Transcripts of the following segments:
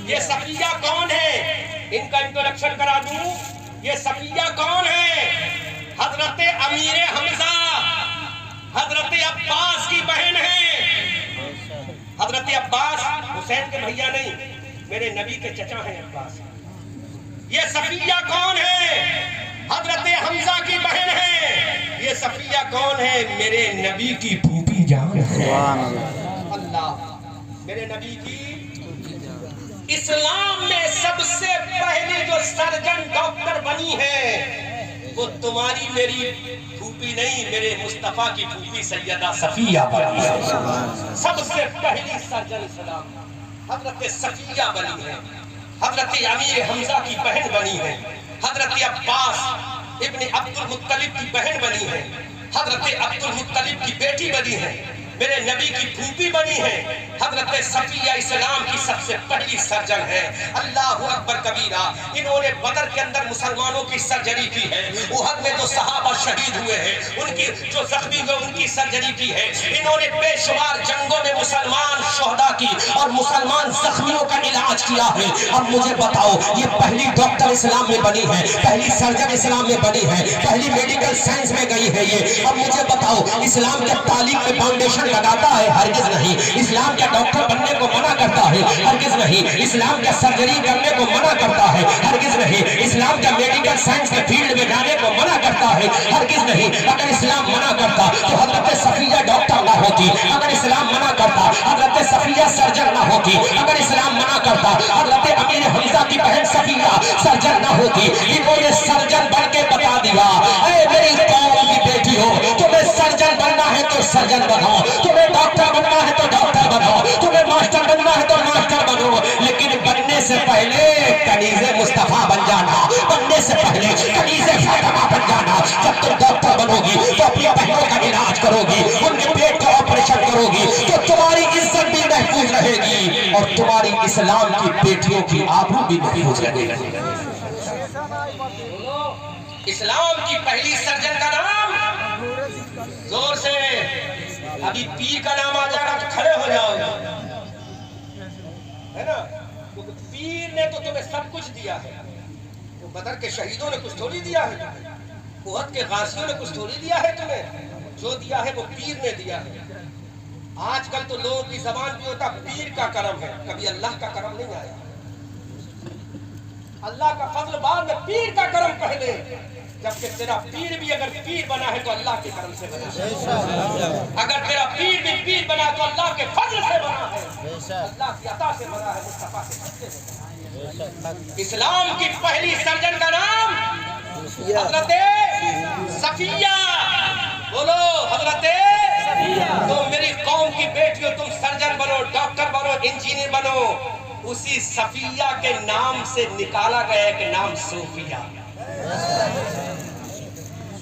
ये सफिया कौन है, इनका इंट्रोडक्शन करा दूं। ये सफिया कौन है? हजरत अमीर हमजा, हजरत अब्बास की बहन है। हजरत अब्बास हुसैन के भैया नहीं, मेरे नबी के चचा हैं अब्बास। ये सफिया कौन है? हजरत हमजा की बहन है। ये सफिया कौन है? मेरे नबी की फूफी जान है। अल्लाह, मेरे नबी की। इस्लाम में सबसे पहले जो सर्जन डॉक्टर बनी है वो तुम्हारी मेरी फूफी नहीं, मेरे मुस्तफा की फूफी सैयदा सफिया बनी है। सबसे पहली सर्जन इस्लाम हजरत सफिया बनी है। हजरत अमीर हमजा की बहन बनी है। हजरत अब्बास इब्ने अब्दुल मुत्तलिब की बहन बनी है। हजरत अब्दुल मुत्तलिब की बेटी बनी है। मेरे नबी की फूफी बनी है। हजरत सफिया इस्लाम की सबसे पहली सर्जन है। अल्लाहु अकबर कबीरा। इन्होंने बदर के अंदर मुसलमानों की सर्जरी की है। उहद में जो सहाबा शहीद हुए हैं उनकी जो जख्मी हुए उनकी सर्जरी की है। इन्होंने बेशुमार जंगों में मुसलमान शोहदा की और मुसलमान जख्मियों का इलाज किया है। अब मुझे बताओ, ये पहली डॉक्टर इस्लाम में बनी है, पहली सर्जन इस्लाम में बनी है, पहली मेडिकल साइंस में गई है ये। अब मुझे बताओ, इस्लाम के तालीम में फाउंडेशन लगाता है? हरगिज नहीं। इस्लाम का डॉक्टर बनने को मना करता है? हरगिज नहीं। इस्लाम का सर्जरी करने को मना करता है? हरगिज नहीं। इस्लाम का मेडिकल साइंस के फील्ड में जाने को मना करता है? हरगिज नहीं। अगर इस्लाम मना करता तो हजरत सफिया डॉक्टर ना होती। अगर इस्लाम मना करता हजरत सफिया सर्जन ना होती। अगर इस्लाम मना करता हजरत अमीर हमजा की बहन सफिया सर्जन ना होती। इन्होंने सर्जन बन के बता दिया, ऐ मेरी कौम की बेटी हो, तुम्हें सर्जन बनना है तो सर्जन बनो, तुम्हें डॉक्टर बनना है तो डॉक्टर बनो, तुम्हें मास्टर बनना है तो मास्टर बनो, लेकिन बनने से पहले कनीज़े मुस्तफा बन जाना, बनने से पहले कनीज़े फातिमा बन जाना। जब तुम डॉक्टर बनोगी तो अपनी बहनों का इलाज करोगी, उनके पेट का ऑपरेशन करोगी, तो तुम्हारी इज्जत भी महफूज रहेगी और तुम्हारी इस्लाम की बेटियों की आबरू भी महफूज रहेगी। इस्लाम की पहली सर्जन का नाम, जोर से, अभी पीर का नाम आ जाएगा तो खड़े हो जाओगे, है ना? तो पीर ने तो तुम्हें सब कुछ दिया है। तो बदर के शहीदों ने कुछ थोड़ी दिया है, उहद के गाजियों ने कुछ थोड़ी दिया है तुम्हें। जो दिया है वो पीर ने दिया है। आजकल तो लोगों की जबान भी होता पीर का करम है, कभी अल्लाह का करम नहीं आया। अल्लाह का फजल बाद में, पीर का करम पहले। जबकि तेरा पीर भी अगर पीर बना है तो अल्लाह के करम से बना है। अगर तेरा पीर भी पीर बना तो अल्लाह के फजल से बना है, अल्लाह की अता से बना है, मुस्तफा के फजल से बना है। इस्लाम की पहली सर्जन का नाम हजरत सफिया। बोलो हजरत सफिया। तो मेरी कौम की बेटियों, तुम सर्जन बनो, डॉक्टर बनो, इंजीनियर बनो। उसी सफिया के नाम से निकाला गया एक नाम सोफिया।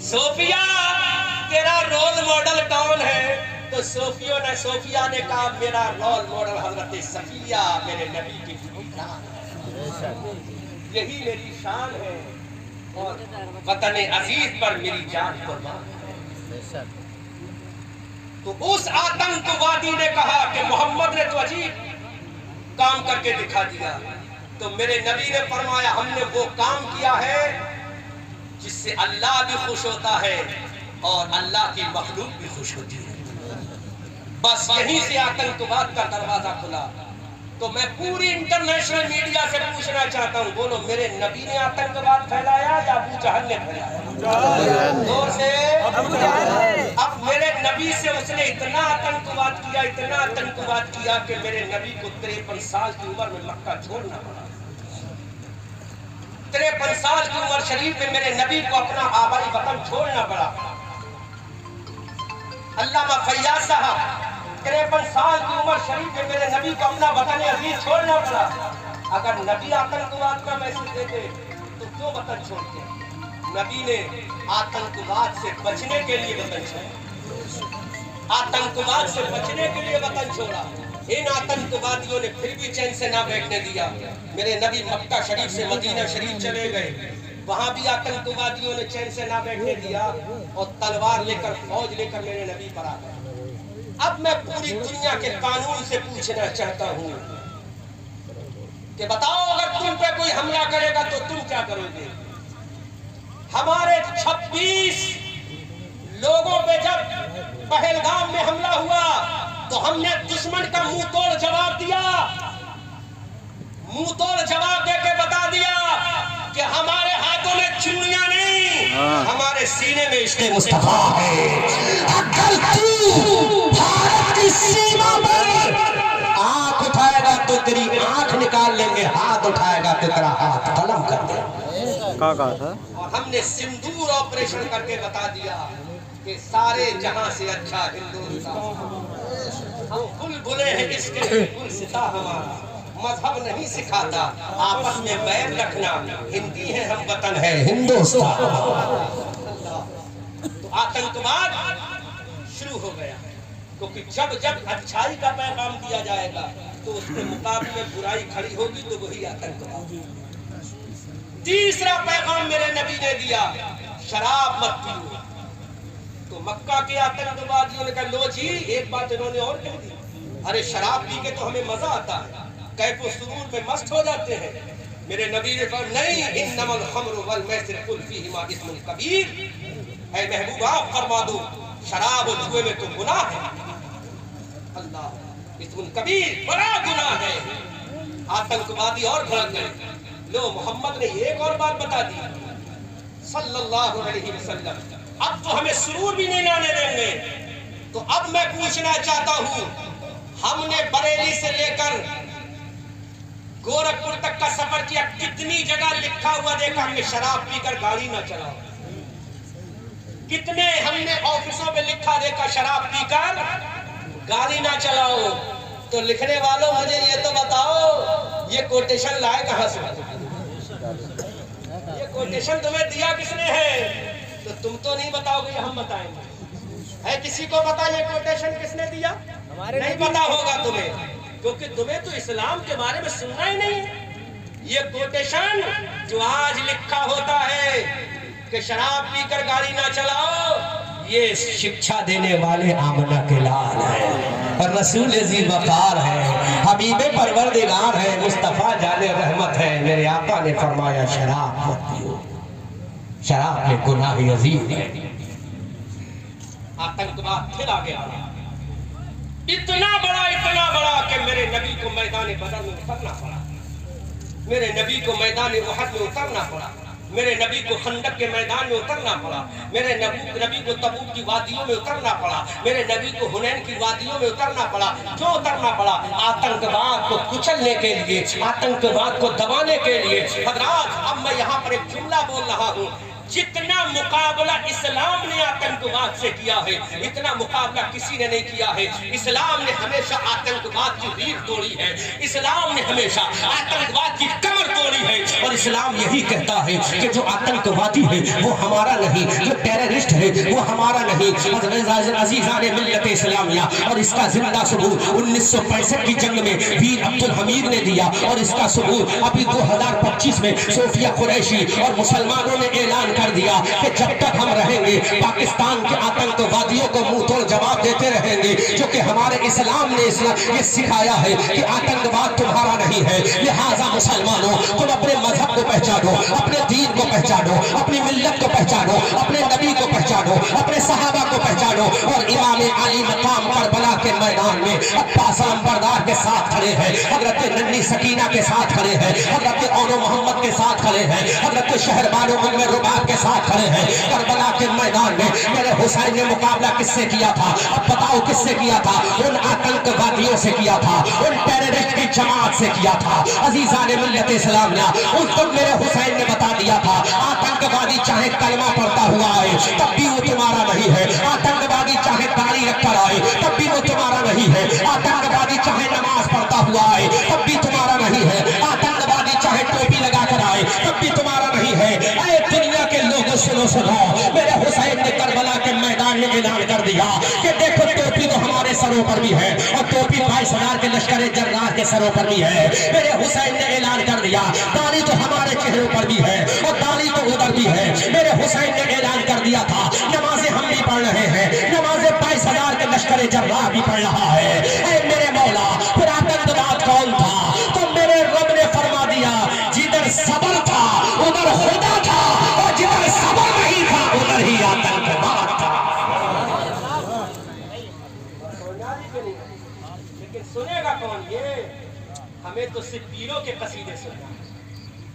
सोफिया तेरा रोल मॉडल कौन है? तो सोफिया ने कहा मेरा रोल मॉडल हजरत सफिया, मेरे नबी की जान है, यही मेरी शान है और वतन अजीज पर मेरी जान कुर्बान है। तो उस आतंकवादी ने कहा कि मोहम्मद ने तो अजीब काम करके दिखा दिया। तो मेरे नबी ने फरमाया हमने वो काम किया है जिससे अल्लाह भी खुश होता है और अल्लाह की मखलूक भी खुश होती है। बस यहीं से आतंकवाद का दरवाजा खुला। तो मैं पूरी इंटरनेशनल मीडिया से पूछना चाहता हूँ, बोलो मेरे नबी ने आतंकवाद फैलाया या अबू जहल ने फैलाया? जोर से। अब मेरे नबी से उसने इतना आतंकवाद किया, इतना आतंकवाद किया कि मेरे नबी को 53 साल की उम्र में मक्का छोड़ना पड़ा। 53 साल की उम्र शरीफ में मेरे नबी को अपना आबाई वतन छोड़ना पड़ा। अल्लामा फैयाज साहब 53 साल की उम्र शरीफ में मेरे नबी को अपना वतन अजीज छोड़ना पड़ा। अगर नबी आतंकवाद का मैसेज देते तो क्यों वतन छोड़ते? नबी ने आतंकवाद से बचने के लिए वतन छोड़ा, आतंकवाद से बचने के लिए वतन छोड़ा। इन आतंकवादियों ने फिर भी चैन से ना बैठने दिया। मेरे नबी मक्का शरीफ से मदीना शरीफ चले गए, वहां भी आतंकवादियों ने चैन से ना बैठने दिया और तलवार लेकर, फौज लेकर मेरे नबी पर आ गए। अब मैं पूरी दुनिया के कानून से पूछना चाहता हूँ, कि बताओ अगर तुम पे कोई हमला करेगा तो तुम क्या करोगे। हमारे 26 लोगों पे जब पहलगाम में हमला हुआ तो हमने दुश्मन का मुंह तोड़ जवाब दिया, मुंह तोड़ जवाब देके बता दिया कि हमारे हाथों में चुन्नियां नहीं, हमारे सीने में इश्क़े मुस्तफा है। अगर तू भारत की सीमा पर आंख उठाएगा तो तेरी आंख निकाल लेंगे, हाथ उठाएगा तो तेरा हाथ कलम कर देंगे। कहा था? और हमने सिंदूर ऑपरेशन करके बता दिया कि सारे जहां से अच्छा हिंदुस्तान। हम बुलबुले हैं इसके गुलसिता हमारा, मजहब नहीं सिखाता आपस में बैर रखना, हिंदी है हम वतन है हिंदुस्तान। तो आतंकवाद शुरू हो गया, क्योंकि जब जब अच्छाई का पैगाम दिया जाएगा तो उसके मुकाबले में बुराई खड़ी होगी तो वही आतंकवाद। तीसरा पैगाम मेरे नबी ने दिया, शराब मत पियो। तो मक्का के आतंकवादियों ने कहा लो जी, एक बात इन्होंने और कह दी, अरे शराब पी के तो हमें मजा आता है, कैफो सुरूर में मस्त हो जाते हैं। मेरे नबी ने कहा नहीं, इन्नमल खम्रु वल मैसिर कुल फीहिमा इस्मुन कबीर। ऐ महबूब आप फरमा दो, शराब और जुए में तो गुनाह है, अल्लाह इस्मुन कबीर, बड़ा गुनाह है। आतंकवादी और भड़क गए। लो मोहम्मद ने एक और बात बता दी सल्लल्लाहु अलैहि वसल्लम, अब तो हमें सुरूर भी नहीं लाने देंगे। तो अब मैं पूछना चाहता हूं, हमने बरेली से लेकर गोरखपुर तक का सफर किया, कितनी जगह लिखा हुआ देखा हमने शराब पीकर गाड़ी ना चलाओ। कितने हमने ऑफिसों में लिखा देखा शराब पीकर गाड़ी ना चलाओ। तो लिखने वालों मुझे ये तो बताओ, ये कोटेशन लाए कहां से? ये कोटेशन तुम्हें दिया किसने है? तो तुम तो नहीं बताओगे, हम बताएंगे। है किसी को पता ये कोटेशन किसने दिया? नहीं पता होगा तुम्हें, क्योंकि तुम्हें तो इस्लाम के बारे में सुनना ही नहीं है। ये कोटेशन जो आज लिखा होता है कि शराब पीकर गाड़ी ना चलाओ, ये शिक्षा देने वाले आमना के लाल है और रसूल जी वकार है, हबीबे परवरदिगार है, मुस्तफा जाने रहमत है। मेरे आका ने फरमाया शराब मत पियो, शराब में गुनाह अजीम है। आतंकवाद फिर आ गया, इतना बड़ा कि मेरे नबी को मैदान बदर में उतरना पड़ा, मेरे नबी को मैदान उहद में उतरना पड़ा, मेरे नबी को खंदक के मैदान में उतरना पड़ा, मेरे नबी को तबूक की वादियों में उतरना पड़ा, मेरे नबी को हुनैन की वादियों में उतरना पड़ा। क्यों उतरना पड़ा? आतंकवाद को कुचलने के लिए, आतंकवाद को दबाने के लिए। हज़रात, अब मैं यहाँ पर एक जुमला बोल रहा हूँ, जितना मुकाबला इस्लाम ने आतंकवाद से किया है, इतना मुकाबला किसी ने नहीं किया है। इस्लाम ने हमेशा आतंकवाद की रीढ़ तोड़ी है, इस्लाम ने हमेशा आतंकवाद की कमर तोड़ी है। और इस्लाम यही कहता है कि जो आतंकवादी है वो हमारा नहीं, जो टेररिस्ट है वो हमारा नहीं। अज़ीज़ाने मिल्लत इस्लामिया और इसका जिंदा सबूत 1965 की जंग में वीर अब्दुल हमीद ने दिया, और इसका सबूत अभी 2025 में सोफिया कुरैशी और मुसलमानों ने ऐलान कर दिया कि जब तक हम रहेंगे पाकिस्तान के आतंकवादियों को मुंह तोड़ जवाब देते रहेंगे, जो कि हमारे इस्लाम ने ये सिखाया है कि आतंकवाद तुम्हारा नहीं है। लिहाजा मुसलमानों, तुम अपने मजहब को पहचानो, अपने दीन को पहचानो, अपनी मिल्लत को पहचानो, अपने नबी को पहचानो, अपने सहाबा को पहचानो। और इमाम अली मकाम करबला के मैदान में अब्बास अलमबरदार के साथ खड़े हैं, हजरत नन्ही सकीना के साथ खड़े हैं, हजरत औनो मोहम्मद के साथ खड़े हैं, हजरत शहरबानो उम्मे रुबाब के साथ खड़े हैं। करबला के मैदान में मेरे हुसैन ने मुकाबला किससे किया था? अब बताओ किससे किया था? उन आतंकवादियों से किया था, उन टेररिस्ट की जमात से किया था। अज़ीज़ाने मिल्लत इस्लामिया, उस दिन मेरे हुसैन ने बता दिया था, आतंकवादी चाहे कलमा पढ़ता हुआ आए तब भी वो तुम्हारा नहीं है, आतंकवादी चाहे दाढ़ी रखकर आए तब भी वो तुम्हारा नहीं है, आतंकवादी चाहे नमाज पढ़ता हुआ आए तब भी तुम्हारा नहीं है, आतंकवादी चाहे टोपी लगाकर आए तब भी तुम्हारा नहीं है। ऐ दुनिया के लोगों सुनो, मेरे हुसैन ने करबला के मैदान में ऐलान कर दिया कि देखो टोपी तो हमारे सरों पर भी है और टोपी 22,000 के लश्कर जर्राह के सरों पर भी है। मेरे हुसैन ने ऐलान कर दिया दाढ़ी तो हमारे चेहरों पर भी है और दाढ़ी तो उधर भी है। मेरे हुसैन ने ऐलान कर दिया था नमाजें हम भी पढ़ रहे हैं, नमाजें 22,000 के लश्कर जर्राह भी पढ़ रहा है। ऐ मेरे मौला, फिर आतंकवाद कौन था? तो मेरे रब ने फरमाया हमें तो सिर्फ पीरों के कसीदे सुनना।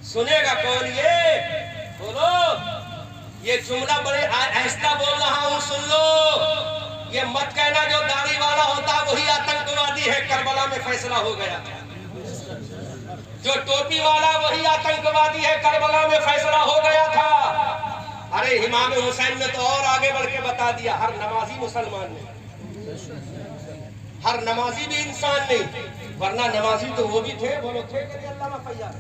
सुनेगा कौन ये? बोलो। ये जुमला बड़े आहिस्ता बोल रहा हूं, सुन लो। ये मत कहना जो दाढ़ी वाला होता वही आतंकवादी है, करबला में फैसला हो गया। जो टोपी वाला वही आतंकवादी है, करबला में फैसला हो गया था। अरे इमाम हुसैन ने तो और आगे बढ़ के बता दिया, हर नमाजी मुसलमान ने, हर नमाजी भी इंसान नहीं, वरना नमाजी तो वो भी थे। वो लोग थे कि अल्लामा फैयाज?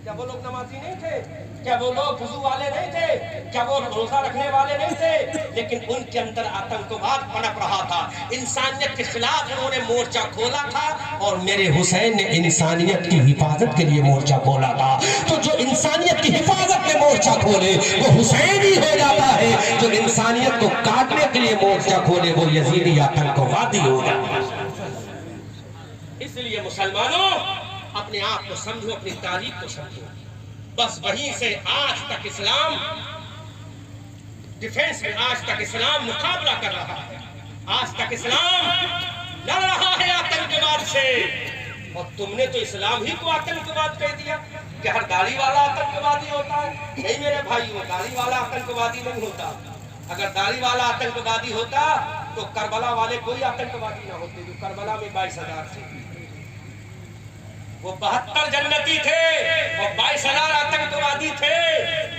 क्या वो लोग नमाजी नहीं थे? क्या वो लोग वुजू वाले नहीं थे? क्या वो रोजा रखने वाले नहीं थे? लेकिन उनके अंदर आतंकवाद पनप रहा था। इंसानियत के खिलाफ उन्होंने मोर्चा खोला था और मेरे हुसैन ने इंसानियत की हिफाजत के लिए मोर्चा खोला था। तो जो इंसानियत की हिफाजत में मोर्चा खोले वो हुसैन ही हो जाता है, जो इंसानियत को काटने के लिए मोर्चा खोले वो यजीदी आतंकवादी हो जाता है। इसलिए मुसलमानों, अपने आप को समझो, अपनी तारीख को समझो। बस वहीं से आज तक इस्लाम डिफेंस में, आज तक इस्लाम मुकाबला कर रहा है, आज तक इस्लाम लड़ रहा है आतंकवाद से। और तुमने तो इस्लाम ही को आतंकवाद कह दिया कि हर दाढ़ी वाला आतंकवादी होता है। नहीं मेरे भाइयों, दाढ़ी वाला आतंकवादी नहीं होता। अगर दाढ़ी वाला आतंकवादी होता तो करबला वाले कोई आतंकवादी ना होते। जो करबला में 22,000 थे, वो 72 जन्नती थे और 22,000 आतंकवादी थे।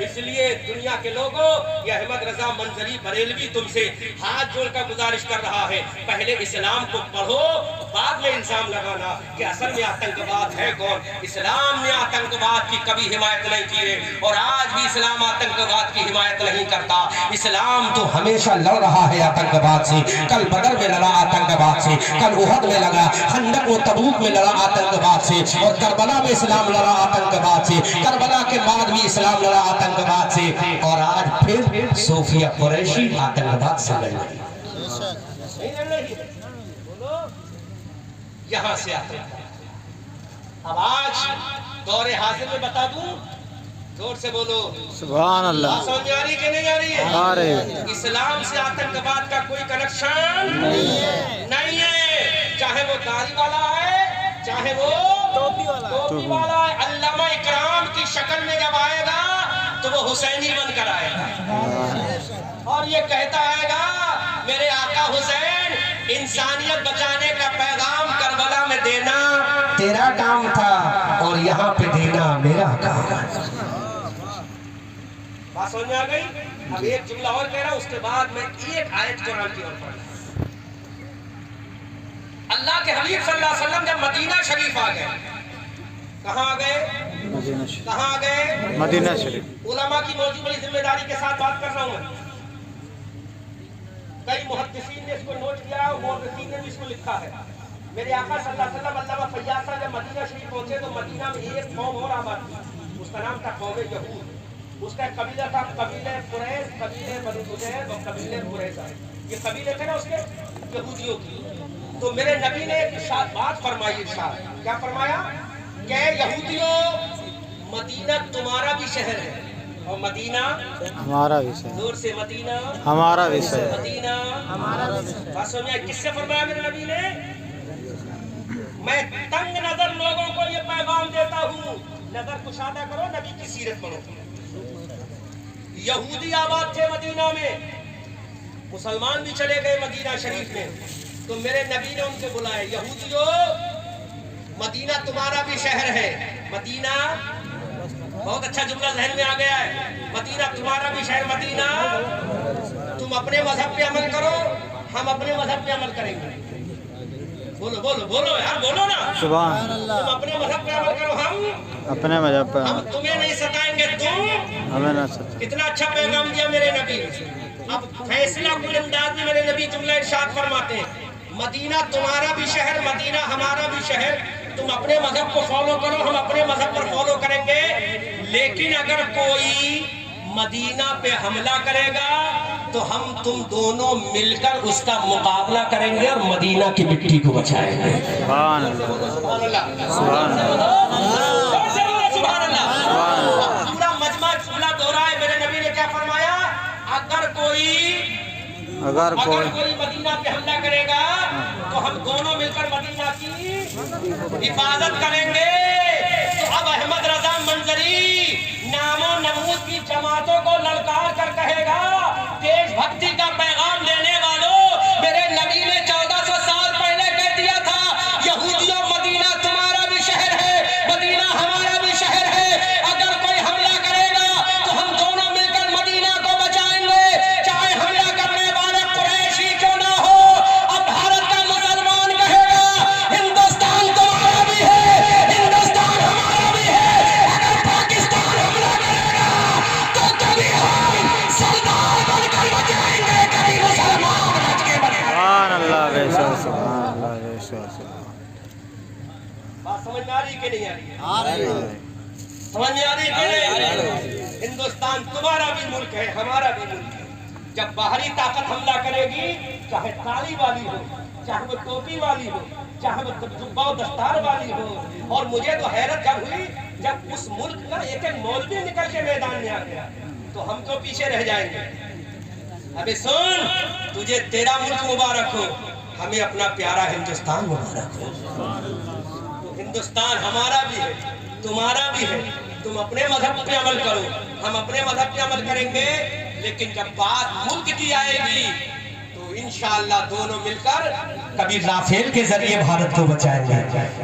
इसलिए दुनिया के लोगों, ये अहमद रजा मंजरी बरेलवी तुमसे हाथ जोड़कर गुजारिश कर रहा है, पहले इस्लाम को पढ़ो, बाद में इल्जाम लगाना कि असल में आतंकवाद है कौन। इस्लाम ने आतंकवाद की कभी हिमायत नहीं की है और आज भी इस्लाम आतंकवाद की हिमायत नहीं करता। इस्लाम तो हमेशा लड़ रहा है आतंकवाद से। कल बदर में लड़ा आतंकवाद से, कल उहद में लगा, खंदक व तबूक में लड़ा आतंकवाद से, और करबला में इस्लाम लड़ा आतंकवाद से, करबला के बाद भी इस्लाम लड़ा आतंकवाद से, और आज फिर सोफिया कुरैशी आतंकवाद से लड़ रही। यहां से आतंकवाद। अब आज दौरे हाजिर में बता दूं, जोर से बोलो सुभान अल्लाह। समझ आ रही कि नहीं आ रही है? आ रही है। इस्लाम से आतंकवाद का कोई कनेक्शन नहीं है। चाहे वो दाढ़ी वाला है, चाहे वो टोपी वाला है। अल्लामा इकराम की शक्ल में जब आएगा तो वो हुसैनी बनकर आएगा और ये कहता आएगा, मेरे आका हुसैन, इंसानियत बचाने का पैगाम करबला में देना तेरा काम था और यहाँ पे देना मेरा काम। बात समझ में आ गई? अब एक जुमला और कह रहा हूं, उसके बाद मैं एक आयत कुरान की ओर पढ़ूंगा। अल्लाह के हबीब सल्लल्लाहु अलैहि वसल्लम जब मदीना शरीफ आ गए, कहाँ आ गए? कहाँ आ गए? मदीना शरीफ। उलमा की मौजूद बड़ी जिम्मेदारी के साथ बात कर रहा हूँ। कई मुहद्दिसीन ने इसको नोट किया और मुहद्दिसीन ने भी इसको लिखा है। मेरे आका सल्लल्लाहु अलैहि वसल्लम अल्लामा फैयाज साहब जब मदीना शरीफ पहुंचे तो मदीना में एक कौम और आबाद थी, उसका नाम था कौम यहूद। उसका कबीला था कबीले कुरैश, कबीले बनी जुदैर और कबीले कुरैशा। ये कबीले थे ना उसके यहूदियों की। तो मेरे नबी ने एक इरशाद बात फरमाई। इरशाद क्या फरमाया? क्या यहूदियों, मदीना तुम्हारा भी शहर है और मदीना हमारा भी शहर। जोर से, मदीना हमारा भी शहर, मदीना हमारा भी शहर। बात समझ में? किससे फरमाया मेरे नबी ने? मैं तंग नजर लोगों को ये पैगाम देता हूँ, नजर कुशादा करो, नबी की सीरत पढ़ो। यहूदी आबाद थे मदीना में, मुसलमान भी चले गए मदीना शरीफ में। तो मेरे नबी ने उनसे बुलाया, यहूदियों, मदीना तुम्हारा भी शहर है। मदीना, बहुत अच्छा जुमला जहन में आ गया है। मदीना तुम्हारा भी शहर। मदीना, तुम अपने मजहब पे अमल करो, हम अपने मजहब पे अमल करेंगे। बोलो बोलो बोलो यार, बोलो ना सुभान अल्लाह। तुम अपने मजहब पे अमल करो, हम अपने मजहब पे। हम तुम्हें नहीं सताएंगे, तुम हमें ना सताएं। कितना अच्छा पैगाम दिया मेरे नबी। अब फैसला कुल अंदाज में मेरे नबी जुमला इरशाद फरमाते हैं, मदीना तुम्हारा भी शहर, मदीना हमारा भी शहर। तुम अपने मजहब को फॉलो करो, हम अपने मजहब पर फॉलो करेंगे। लेकिन अगर कोई मदीना पे हमला करेगा तो हम तुम दोनों मिलकर उसका मुकाबला करेंगे और मदीना की मिट्टी को बचाएंगे। सुभान अल्लाह, सुभान अल्लाह। पूरा मजमा जुमला दोहराए। मेरे नबी ने क्या फरमाया? अगर कोई मदीना पे हमला करेगा तो हम दोनों मिलकर मदीना की हिफाजत करेंगे तो अब अहमद रजा मंजरी नामो नमूद की जमातों को ललकार कर कहेगा, देशभक्ति का पैगाम देने वालों, मेरे नबी ने 1400 साल पहले कह दिया था, यहूदियों मदीना तुम्हारा भी शहर है, मदीना हमारा भी शहर है, अगर कोई हमला करेगा तो हम दोनों मिलकर मदीना को बचाएंगे, चाहे हमला करने वाले कुरैशी क्यों ना हो। अब भारत का मुसलमान कहेगा, हिंदुस्तान तुम्हारा भी है, हिंदुस्तान हमारा भी है, अगर पाकिस्तान हमला करेगा तो कभी हम सरदार बनकर बचाएंगे, कभी मुसलमान बच के बचाएंगे। बात समझ में आ रही कि नहीं आ रही? समझ में आ रही कि नहीं? हिंदुस्तान तुम्हारा भी मुल्क है, हमारा भी मुल्क है। जब बाहरी ताकत हमला करेगी, चाहे ताली वाली हो, चाहे वो टोपी वाली हो, चाहे वो जुब्बा दस्तार वाली हो, और मुझे तो हैरत जब हुई जब उस मुल्क का एक एक मौलवी निकल के मैदान में आ गया, तो हम तो पीछे रह जाएंगे। अबे सुन, तुझे तेरा मुल्क मुबारक हो, हमें अपना प्यारा हिंदुस्तान मुबारक हो। तो हिंदुस्तान हमारा भी है, तुम्हारा भी है, तुम अपने मजहब पे अमल करो, हम अपने मजहब पे अमल करेंगे, लेकिन जब बात मुल्क की आएगी तो इंशाअल्लाह दोनों मिलकर कभी राफेल के जरिए भारत को बचाएंगे,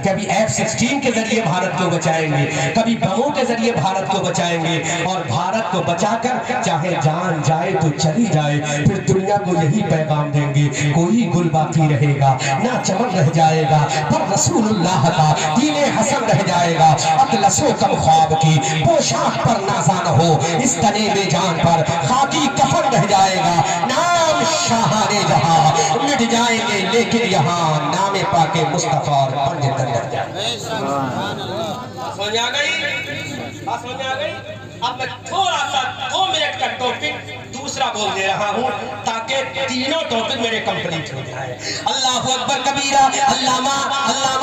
कभी F-16 के जरिए भारत को बचाएंगे, कभी बमों के जरिए भारत को बचाएंगे, और भारत को बचाकर चाहे जान जाए तो चली जाए, फिर दुनिया को यही पैगाम देंगे, कोई गुल बाकी रहेगा ना चमन रह जाएगा, पर रसूलुल्लाह का दीने हसन रह जाएगा। अतलसो कम ख्वाब की पोशाक पर नाज़ान हो, इस तने में जान पर खाकी कफन रह जाएगा। नाम शाहाने जहां मिट जाएंगे, लेकिन यहाँ नामे पाके मुस्तफा और पंडित रह जाए। समझ आ गई? बात समझ आ गई? अब मैं थोड़ा सा 2 मिनट का टॉपिक दूसरा बोल दे रहा हूँ, ताकि तीनों टॉपिक मेरे कंप्लीट हो जाए। अल्लाह अकबर कबीरा। अल्लामा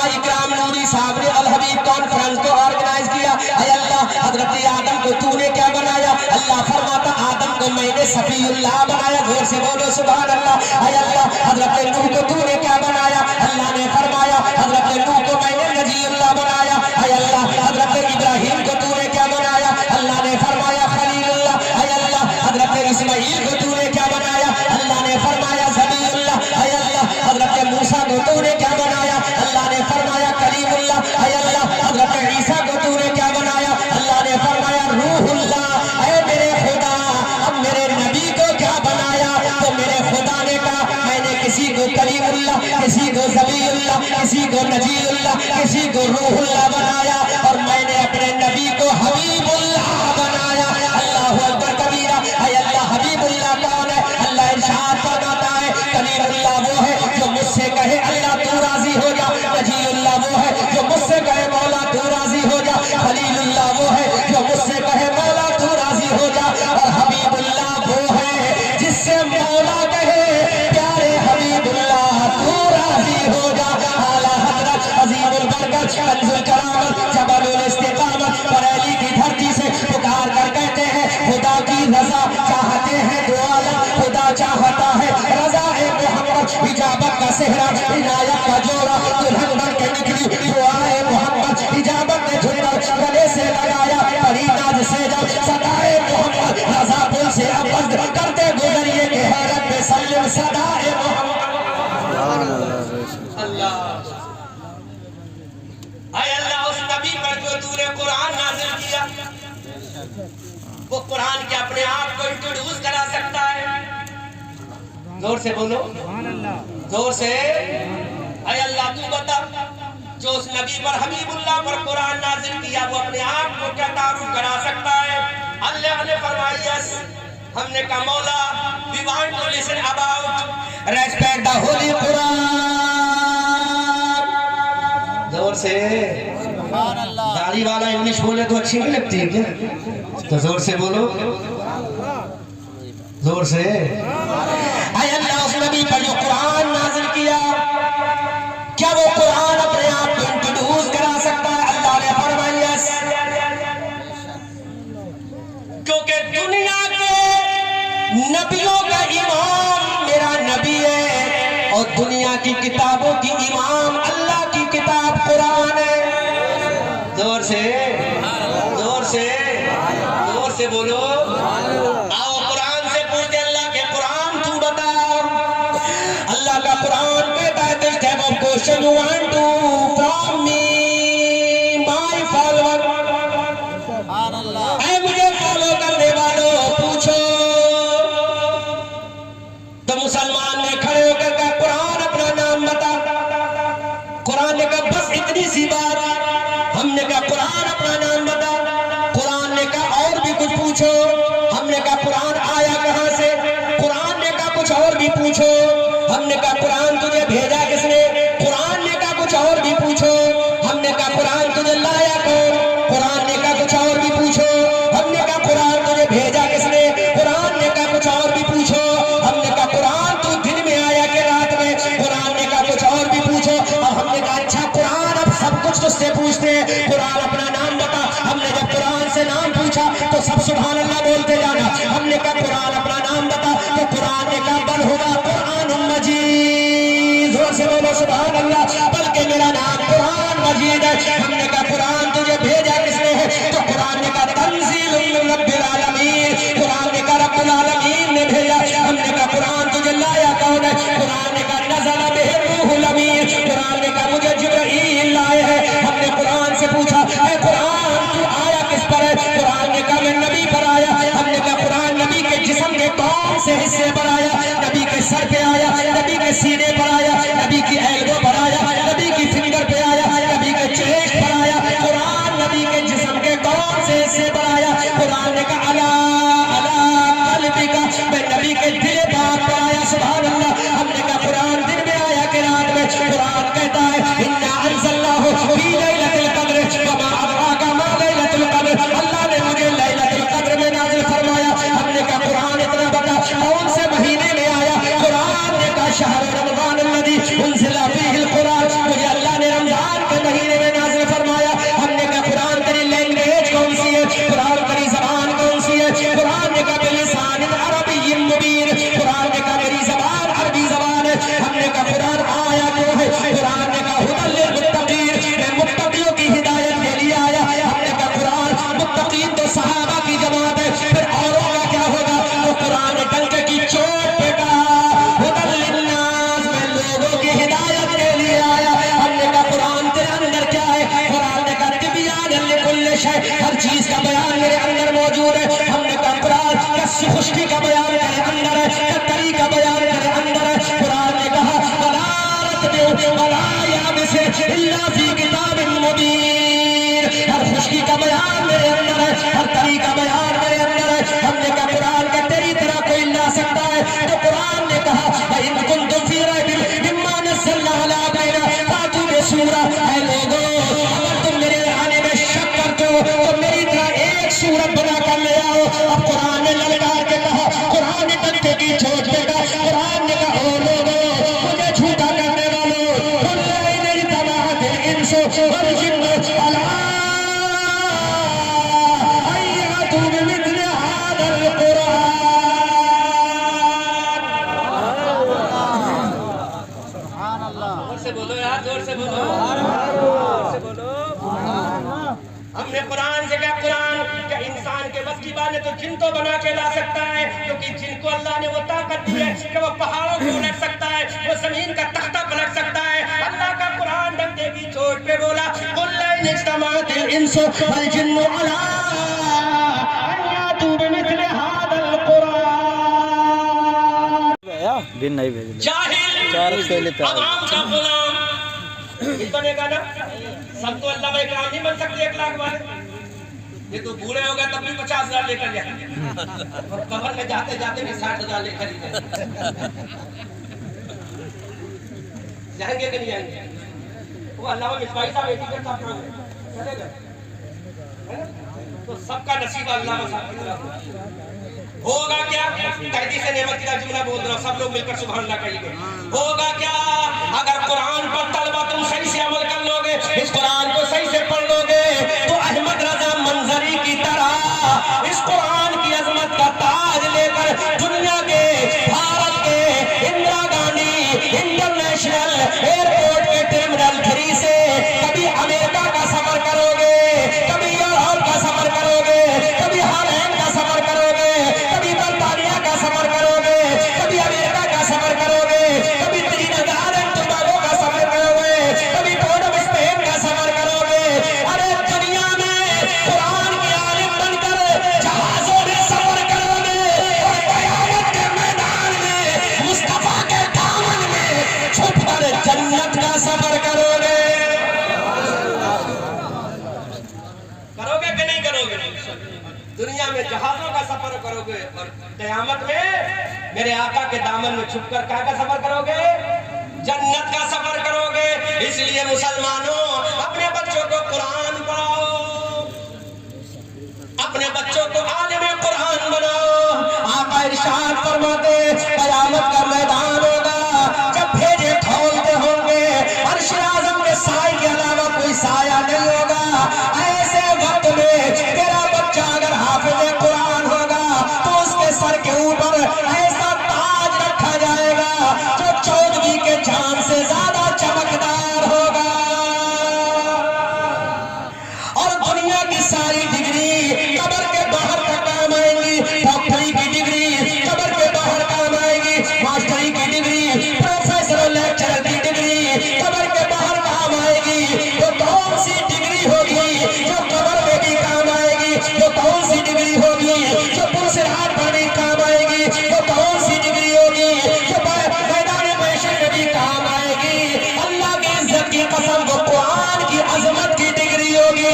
इकराम नूरी साहब ने अल हबीब कॉन्फ्रेंस को ऑर्गेनाइज किया। अल्लाह, हजरत आदम को तूने क्या बनाया? अल्लाह फरमाता, आदम को मैंने सफीउल्लाह बनाया। जोर से बोलो सुभान अल्लाह। अल्लाह, हजरत नूह को तूने क्या बनाया? अल्लाह ने फरमाया, हजरत नूह को मैंने नजीउल्लाह बनाया। अल्लाह, हजरत इब्राहिम को तूने क्या बनाया? अल्लाह ने फरमाया खलीलुल्लाह। अल्लाह, हजरत इस्माईल को तूने क्या बनाया? अल्लाह ने फरमाया ज़बीहुल्लाह। अल्लाह, हजरत मूसा को तूने क्या बनाया? अल्लाह ने फरमाया कलीमुल्लाह। अल्लाह, हजरत ईसा को तूने क्या बनाया? अल्लाह ने फरमाया रूहुल्लाह। ऐ मेरे खुदा, अब मेरे नबी को क्या बनाया? तो मेरे खुदा ने कहा, मैंने किसी को कलीमुल्लाह, किसी को ज़बीहुल्लाह, किसी को नजीउल्लाह, किसी को रूहुल्लाह बनाया, और मैंने अपने नबी को हबीबुल्लाह बनाया। अल्लाहु अकबर कबीरा। अल्लाह, हबीबुल्लाह कौन है? अल्लाह इरशाद फरमाता है, कलीमुल्लाह वो है जो मुझसे कहे अल्लाह तू राजी हो जा, नजीउल्लाह वो है जो मुझसे कहे मौला तू राजी हो जा, खलीलुल्लाह वो है जो मुझसे कहे मौला तू राजी हो जा, और हबीबुल्लाह वो है जिससे मौला कहे प्यारे हबीबुल्लाह तू राजी हो जा। आला हजरत अजीमुल बरकत कंजुल करामत जबलुल इस्तिकामत बरेली की धरती से पुकार कर कहते हैं, खुदा की रजा चाहते हैं दो आलम, खुदा चाहता है रजा ए मोहम्मद, इजाबत का सेहरा इनायत का जोड़ा दुल्हन बन के निकली दुआए मोहम्मद, इजाबत ने झुंड गले से लगाया परी नाज से जब सदाए मोहम्मद, रजा पुल से अब्द करते गुजरिए के हैरत में सल्लम सदाए मोहम्मद। अल्लाह, आय अल्लाह, उस नबी पर जो तूने कुरान नाज़िल किया, वो कुरान के अपने आप को इंट्रोड्यूस करा सकता है? जोर से बोलो, जोर से। अय अल्लाह, तू बता, जो उस नबी पर हबीबुल्लाह पर कुरान नाज़िल किया, वो अपने आप को क्या तारुफ करा सकता है? अल्लाह ने फरमाया, हमने कहा मौला, we want to listen about respect the holy Quran। जोर से। दाढ़ी वाला इंग्लिश बोले तो अच्छी नहीं लगती है क्या? तो जोर से बोलो, जोर से। अल्लाह, उस नबी पर जो कुरान नाज़िल किया, क्या वो कुरान अपने आप को इंट्रोड्यूस करा सकता है? अल्लाह ने फरमाया, क्योंकि दुनिया के नबियों का इमाम मेरा नबी है, और दुनिया की किताबों की इमाम अल्लाह की किताब कुरान जोर से जोर से जोर से बोलो। आओ कुरान से पूछते अल्लाह के कुरान तू बता। अल्लाह का कुरान कहता है this type of question you want to from me my follower. ऐ मुझे फॉलो करने वालों पूछो। तो मुसलमान ने खड़े होकर कहा कुरान अपना नाम बता। कुरान ने कहा बस इतनी सी बात। हमने कहा कुरान अपना नाम बता। कुरान ने कहा और भी कुछ पूछो। हमने कहा कुरान आया कहां से। कुरान ने कहा कुछ और भी पूछो। हमने कहा कुरान तुझे भेजा किसने। कुरान ने कहा कुछ और भी पूछो। हमने कहा कुरान तुझे लाया कौन। कुरान ने कहा कुछ और भी पूछो। हमने कहा कुरान तुझे भेजा किसने। कुरान ने कहा कुछ और भी पूछो। हमने कहा कुरान तू दिन में आया कि रात में। कुरान ने कहा कुछ और भी पूछो। और हमने कहा अच्छा कुरान अब सब कुछ तुझसे पूछते हैं, कुरान अपना नाम बता। हमने जब कुरान से नाम पूछा तो सब सुभान अल्लाह बोलते जाना। हमने कहा कुरान अपना नाम बता तो कुरान ने कहा बल हुआ कुरान मजीद। जोर से बोलो सुभान अल्लाह। बल्कि मेरा नाम कुरान मजीद है। हमने कहा कुरान तुझे भेजा किसने है। तो कुरान ने कहा तंजीलुम मिन रब्बिल आलमीन। कुरान ने कहा रब्बुल आलमीन ने भेजा। हमने कहा कुरान तुझे लाया कौन है। कुरान ने कहा नज़ल बिही रूहुल अमीन। कुरान ने कहा मुझे जिब्रील लाए हैं। हमने कुरान से पूछा ऐ कुरान तू आया किस पर है। कुरान ने कहा मैं नबी पर आया। हमने कहा कुरान नबी के जिस्म के कौन से हिस्से पर आया। नबी के सर पे आया, नबी के सीने पर आया, नबी की एल्बो पर आया, नबी की फिंगर पे आया, नबी के चेस्ट पर आया। कुरान नबी के जिस्म के कौन से हिस्से पर आया। कुरान ने कहा अला अला कल्बिका, मैं नबी के दिल बात पर आया। सुभान अल्लाह। हमने कहा कुरान दिन में आया कि रात में। कुरान कहता है इन्ना अंज़लनाहु फी लैलतिल क़द्र वमा अदराका मा लैलतुल क़द्र। अल्लाह ने मुझे लैलतुल क़द्र में नाज़िल फरमाया। हमने कहा कुरान इतना बता कौन से महीने में आया। कुरान ने कहा शहर रमज़ान अल्लज़ी उनज़िला फ़ीहिल कुरान। मुझे अल्लाह ने रमजान के महीने में नाज़िल फरमाया। हमने कहा कुरान तेरी लैंग्वेज कौन सी है। कुरान तेरी ज़बान कौन सी है। कुरान ने कहा बिलिसान अरबिय्यिन मुबीन। कुरान ने कहा मेरी ज़बान अरबी ज़बान है। हमने कहा कुरान आया क्यों है। कुरान ने कहा हुदल लिल मुत्तक़ीन, मैं मुत्तक़ियों की हिदायत के लिए आया। हमने कहा कुरान मुत्तक़ीन तो सहाबा की जमात है, फिर औरों का क्या होगा। तो कुरान ने डंके की चोट पे कहा हुदल लिन्नास, मैं लोगों की हिदायत के लिए आया। हमने कहा कुरान तेरे अंदर क्या है। कुरान ने कहा तिबयान लिकुल्लि शै, हर चीज का बयान मेरे अंदर मौजूद है। हमने कहा कुरान खुश्की का बयान तेरे अंदर है, कतरी का बयान तेरे अंदर है। कुरान ने कहा वला रत्बिन वला याबिस इल्ला फी किताबिन मुबीन, हर खुश्की का बयान मेरे अंदर है, हर तरी का बयान मेरे अंदर है। हमने कहा कुरान का तेरी तरह कोई ला सकता है। तो कुरान ने कहा इन कुंतुम फी रैबिन मिम्मा नज़्ज़लना अला अब्दिना फातू बिसूरा, ऐ लोगों अगर तुम मेरे आने में शक करते हो तो मेरी तरह एक सूरत बना कर ले आओ। अब कुरान ने ललकार के कहा, कुरान ने डंके की चोट पे कहा। कुरान ने कहा ओ लोगों मुझे झूठा करने वालों कुल इन इज्तमाअतिल इंसु वल जिन्नु अला अन यातू बिमिथ्लि हाज़ल कुरान। सुभान अल्लाह। जोर से बोलो यार, जोर से बोलो, जोर से बोलो। हमने कुरान से कहा कुरान क्या इंसान के बस की बात है। तो जिन को बना के ला सकता है, क्योंकि जिनको अल्लाह ने वो ताकत दी है कि वो पहाड़ों को उलट सकता है, वो जमीन का तख्ता पलट सकता है। अल्लाह का कुरान डंके की चोट पे बोला कुल इन इज्तमाअतिल इंसु वल जिन्नु अला अन यातू बिमिथ्लि हाज़ल कुरान। दिन नहीं भेज जाहिल अवाम का गुलाम बनेगा ना। सब तो अल्लाह में इकराम नहीं बन सकते 1 लाख वाले। ये तो बूढ़े हो गए तब भी 50,000 लेकर जाएंगे और कब्र में जाते जाते भी 60,000 लेकर ही जाएंगे कि नहीं जाएंगे। वो अल्लाह में मिसबाई साहब एटीकेट साहब चले गए तो सबका नसीब अल्लाह में साथ होगा। क्या कैदी से नेमत का जुमला बोल रहा हूं, सब लोग मिलकर सुभान अल्लाह कहिए। होगा क्या अगर कुरान पर तलबा तुम सही से अमल कर लोगे, इस कुरान को सही से पढ़ लोगे तो अहमद रजा मंजरी की तरह इस कुरान की अजमत का ताज लेकर दुनिया के भारत के इंदिरा गांधी इंटरनेशनल एयरपोर्ट के टर्मिनल 3 से कभी अमेरिका का सफर करोगे कुरान के आलिम बनकर जहाजों में सफर करोगे और कयामत के मैदान में मुस्तफा के दामन में छुपकर जन्नत का सफर करोगे। करोगे कि नहीं करोगे? दुनिया में जहाजों का सफर करोगे और कयामत में मेरे आका के दामन में छुपकर क्या का सफर करोगे? जन्नत का सफर करोगे। इसलिए मुसलमानों अपने बच्चों को कुरान पढ़ाओ, अपने बच्चों को आलिम कुरान बनाओ। आका इरशाद फरमाते कयामत का मैदान होगा जब भेजे खोलते होंगे, अर्श आज़म के साए के अलावा कोई साया नहीं होगा। ऐसे वक्त में तेरा बच्चा अगर हाफिज़ कुरान होगा तो उसके सर के ऊपर ऐसा ताज रखा जाएगा जो चौदवी के चांद से ज्यादा चमकदार होगा। और दुनिया की सारी डिग्री कब्र के बाहर का काम आएंगी। डॉक्टरी की डिग्री कब्र के बाहर काम आएगी। मास्टरी की डिग्री, प्रोफेसर लेक्चरर की डिग्री कब्र के बाहर काम आएगी। वो कौन सी डिग्री होगी जो कब्र में भी काम आएगी? वो कौन सी डिग्री होगी जो पुरस्कार पाने काम आएगी? वो कौन सी डिग्री होगी जो मैदान महशर में भी काम आएगी? अल्लाह की इज्जत की कसम वो कुरान की अजमत की डिग्री होगी।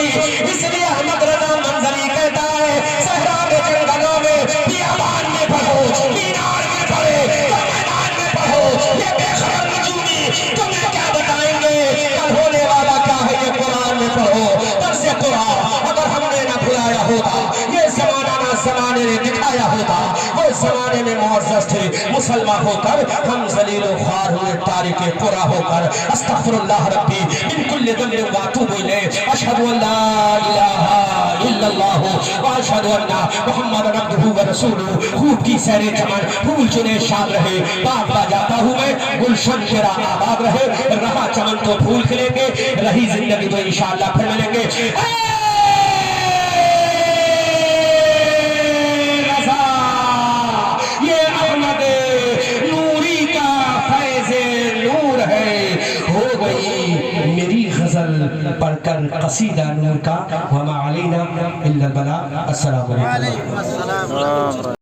इसलिए अहमद रजा मंजरी कहता है सहरा में, जंगलों में, बियाबान में पढ़ो, मीनार में पढ़े, मैदान में पढ़ो। ये बेखबर नजूमी तुम्हें क्या बताएंगे कल होने वाला क्या है? ये कुरान में पढ़ो, दर्स कुरान अगर हमने ना भुलाया होता, ये जमाना ना जमाने ने दिखाया होता, वो जमाने में मुअज़्ज़ज़ थे मुसलमान होकर हम ज़लील ख्वार हुए, तारिक कुरा होकर। अस्तग़फिरुल्लाह रब्बी मिन कुल्लि ज़ंबिन व अतूबु इलैह। अशहदु अल्ला इलाहा इल्लल्लाह व अशहदु अन्ना मुहम्मदन अब्दुहु व रसूलुहु। खूब की सैरे चमन, फूल चुने शाद रहे, बाग बाजाता हूँ मैं, गुलशन तेरा आबाद रहे। रहा चमन तो फूल खिलेंगे, रही जिंदगी तो इंशाअल्लाह फिर मिलेंगे। ये अहमद नूरी का फैज़े नूर है। हो गई मेरी गजल पढ़कर कसीदा नूर का। वमा अलैना इल्लल बलाग। अस्सलामु अलैकुम।